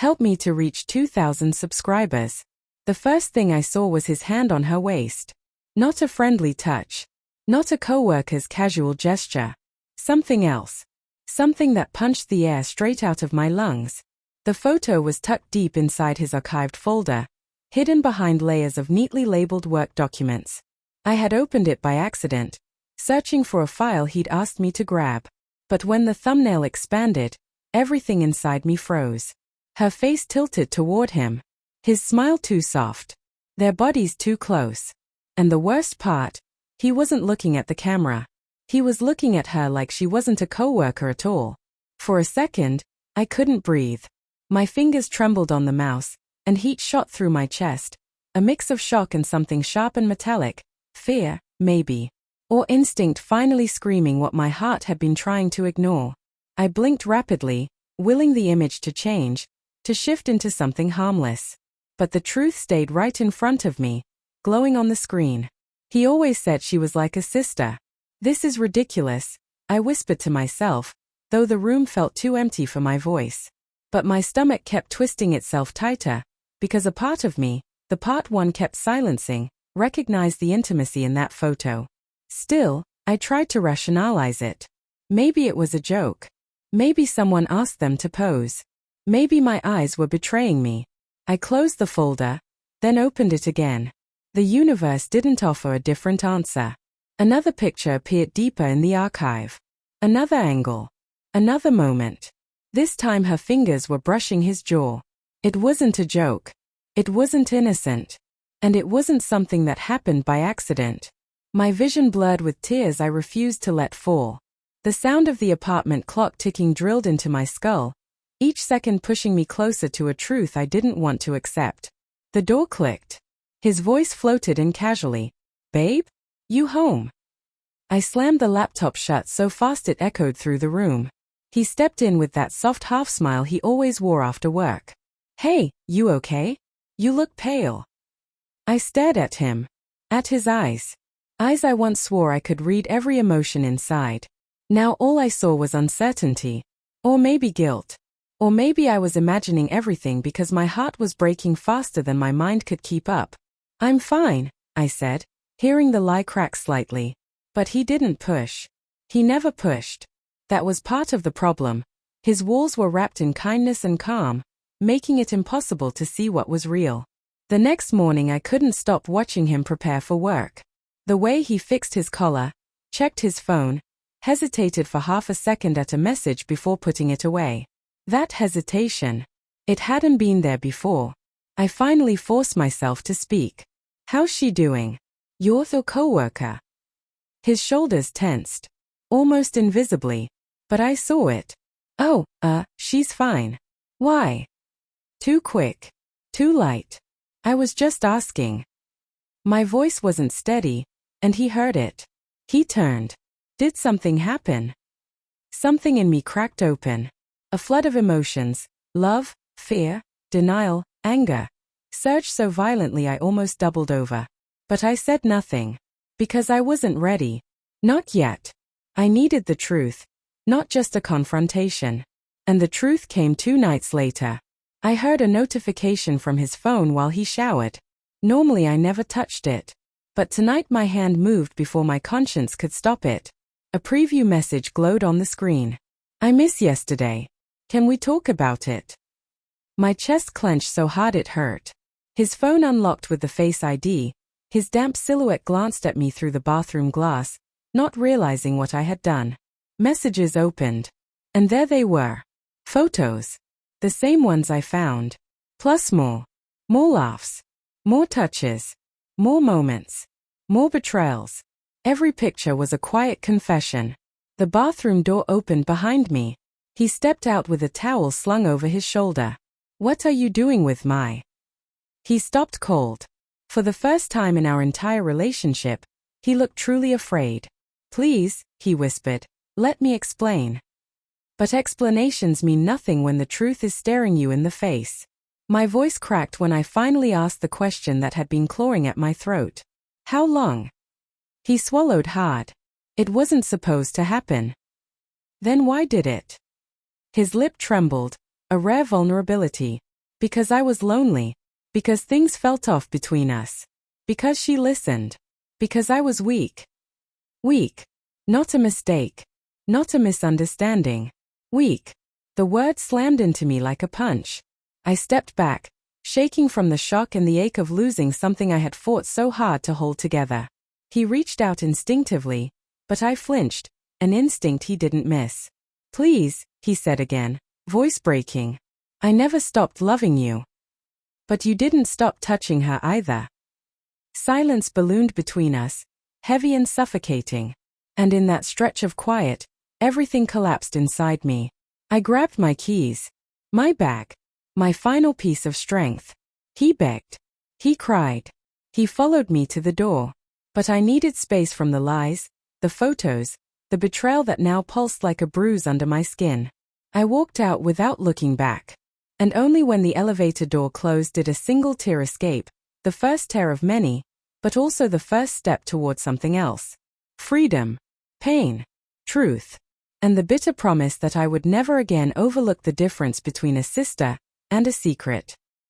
Help me to reach 2,000 subscribers. The first thing I saw was his hand on her waist. Not a friendly touch. Not a coworker's casual gesture. Something else. Something that punched the air straight out of my lungs. The photo was tucked deep inside his archived folder, hidden behind layers of neatly labeled work documents. I had opened it by accident, searching for a file he'd asked me to grab. But when the thumbnail expanded, everything inside me froze. Her face tilted toward him. His smile too soft. Their bodies too close. And the worst part, he wasn't looking at the camera. He was looking at her like she wasn't a coworker at all. For a second, I couldn't breathe. My fingers trembled on the mouse, and heat shot through my chest. A mix of shock and something sharp and metallic. Fear, maybe. Or instinct finally screaming what my heart had been trying to ignore. I blinked rapidly, willing the image to change, to shift into something harmless. But the truth stayed right in front of me, glowing on the screen. He always said she was like a sister. This is ridiculous, I whispered to myself, though the room felt too empty for my voice. But my stomach kept twisting itself tighter, because a part of me, the part one kept silencing, recognized the intimacy in that photo. Still, I tried to rationalize it. Maybe it was a joke. Maybe someone asked them to pose. Maybe my eyes were betraying me. I closed the folder, then opened it again. The universe didn't offer a different answer. Another picture appeared deeper in the archive. Another angle. Another moment. This time her fingers were brushing his jaw. It wasn't a joke. It wasn't innocent. And it wasn't something that happened by accident. My vision blurred with tears I refused to let fall. The sound of the apartment clock ticking drilled into my skull, each second pushing me closer to a truth I didn't want to accept. The door clicked. His voice floated in casually. "Babe? You home?" I slammed the laptop shut so fast it echoed through the room. He stepped in with that soft half-smile he always wore after work. "Hey, you okay? You look pale." I stared at him. At his eyes. Eyes I once swore I could read every emotion inside. Now all I saw was uncertainty. Or maybe guilt. Or maybe I was imagining everything because my heart was breaking faster than my mind could keep up. "I'm fine," I said, hearing the lie crack slightly. But he didn't push. He never pushed. That was part of the problem. His walls were wrapped in kindness and calm, making it impossible to see what was real. The next morning I couldn't stop watching him prepare for work. The way he fixed his collar, checked his phone, hesitated for half a second at a message before putting it away. That hesitation. It hadn't been there before. I finally forced myself to speak. "How's she doing? You're the coworker." His shoulders tensed. Almost invisibly. But I saw it. "Oh, she's fine." "Why?" Too quick. Too light. I was just asking. My voice wasn't steady, and he heard it. He turned. Did something happen? Something in me cracked open. A flood of emotions, love, fear, denial, anger, surged so violently I almost doubled over. But I said nothing. Because I wasn't ready. Not yet. I needed the truth. Not just a confrontation. And the truth came 2 nights later. I heard a notification from his phone while he showered. Normally I never touched it. But tonight my hand moved before my conscience could stop it. A preview message glowed on the screen. "I miss yesterday. Can we talk about it?" My chest clenched so hard it hurt. His phone unlocked with the Face ID. His damp silhouette glanced at me through the bathroom glass, not realizing what I had done. Messages opened. And there they were. Photos. The same ones I found. Plus more. More laughs. More touches. More moments. More betrayals. Every picture was a quiet confession. The bathroom door opened behind me. He stepped out with a towel slung over his shoulder. "What are you doing with my?" He stopped cold. For the first time in our entire relationship, he looked truly afraid. "Please," he whispered, "let me explain." But explanations mean nothing when the truth is staring you in the face. My voice cracked when I finally asked the question that had been clawing at my throat. "How long?" He swallowed hard. It wasn't supposed to happen. "Then why did it?" His lip trembled, a rare vulnerability. Because I was lonely. Because things felt off between us. Because she listened. Because I was weak. Weak. Not a mistake. Not a misunderstanding. Weak. The word slammed into me like a punch. I stepped back, shaking from the shock and the ache of losing something I had fought so hard to hold together. He reached out instinctively, but I flinched, an instinct he didn't miss. Please, he said again, voice breaking. I never stopped loving you. But you didn't stop touching her either. Silence ballooned between us, heavy and suffocating. And in that stretch of quiet, everything collapsed inside me. I grabbed my keys. My bag. My final piece of strength. He begged. He cried. He followed me to the door. But I needed space from the lies, the photos, the betrayal that now pulsed like a bruise under my skin. I walked out without looking back. And only when the elevator door closed did a single tear escape, the first tear of many, but also the first step toward something else. Freedom. Pain. Truth. And the bitter promise that I would never again overlook the difference between a sister and a secret.